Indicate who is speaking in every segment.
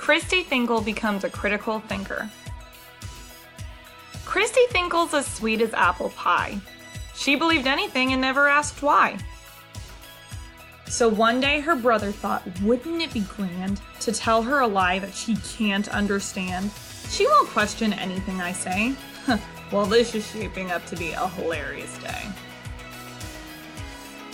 Speaker 1: Christy Thinkle becomes a critical thinker. Christy Thinkle's as sweet as apple pie. She believed anything and never asked why. So one day her brother thought, wouldn't it be grand to tell her a lie that she can't understand? She won't question anything I say. Well, this is shaping up to be a hilarious day.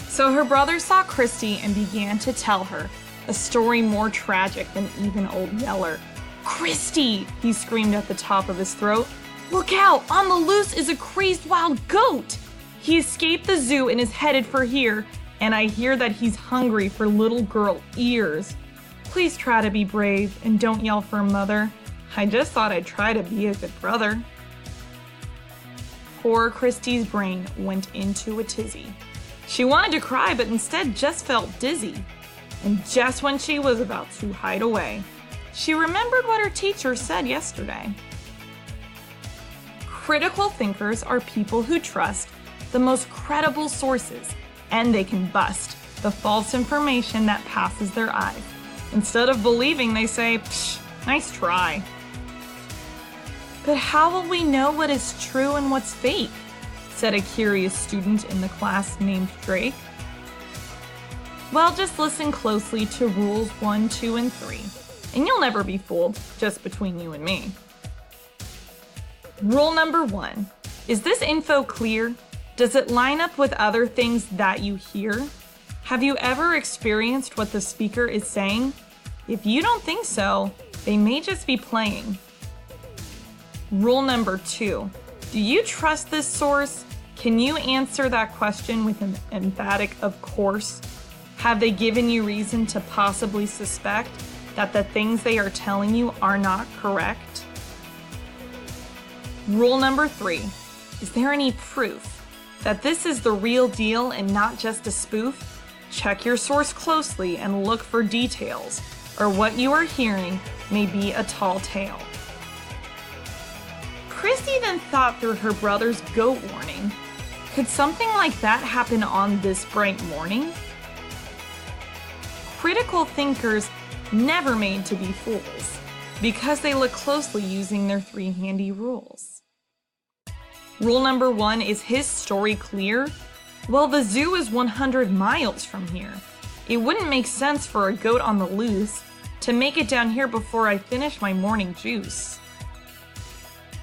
Speaker 1: So her brother saw Christy and began to tell her a story more tragic than even Old Yeller. "Christy!" he screamed at the top of his throat. "Look out! On the loose is a crazed wild goat! He escaped the zoo and is headed for here, and I hear that he's hungry for little girl ears. Please try to be brave and don't yell for mother. I just thought I'd try to be a good brother." Poor Christy's brain went into a tizzy. She wanted to cry, but instead just felt dizzy. And just when she was about to hide away, she remembered what her teacher said yesterday. Critical thinkers are people who trust the most credible sources, and they can bust the false information that passes their eyes. Instead of believing, they say, "Psh, nice try." "But how will we know what is true and what's fake?" said a curious student in the class named Drake. Well, just listen closely to rules 1, 2, and 3, and you'll never be fooled, just between you and me. Rule number 1. Is this info clear? Does it line up with other things that you hear? Have you ever experienced what the speaker is saying? If you don't think so, they may just be playing. Rule number 2. Do you trust this source? Can you answer that question with an emphatic "of course"? Have they given you reason to possibly suspect that the things they are telling you are not correct? Rule number 3. Is there any proof that this is the real deal and not just a spoof? Check your source closely and look for details, or what you are hearing may be a tall tale. Christy then thought through her brother's goat warning. Could something like that happen on this bright morning? Critical thinkers never made to be fools, because they look closely using their 3 handy rules. Rule number 1, is his story clear? Well, the zoo is 100 miles from here. It wouldn't make sense for a goat on the loose to make it down here before I finish my morning juice.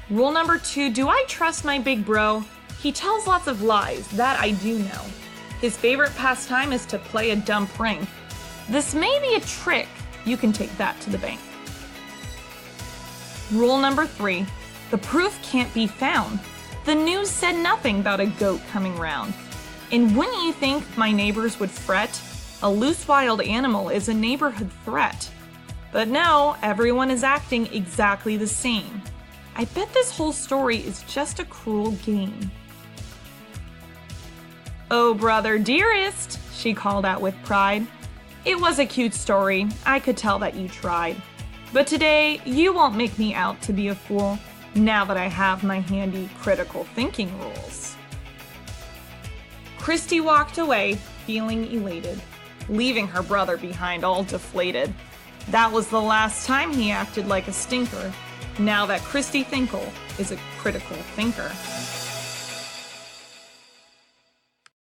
Speaker 1: Rule number 2, do I trust my big bro? He tells lots of lies, that I do know. His favorite pastime is to play a dumb prank. This may be a trick. You can take that to the bank. Rule number 3, the proof can't be found. The news said nothing about a goat coming round. And wouldn't you think my neighbors would fret? A loose wild animal is a neighborhood threat. But no, everyone is acting exactly the same. I bet this whole story is just a cruel game. "Oh, brother dearest," she called out with pride. "It was a cute story. I could tell that you tried. But today, you won't make me out to be a fool, now that I have my handy critical thinking rules." Christy walked away, feeling elated, leaving her brother behind all deflated. That was the last time he acted like a stinker, now that Christy Thinkle is a critical thinker.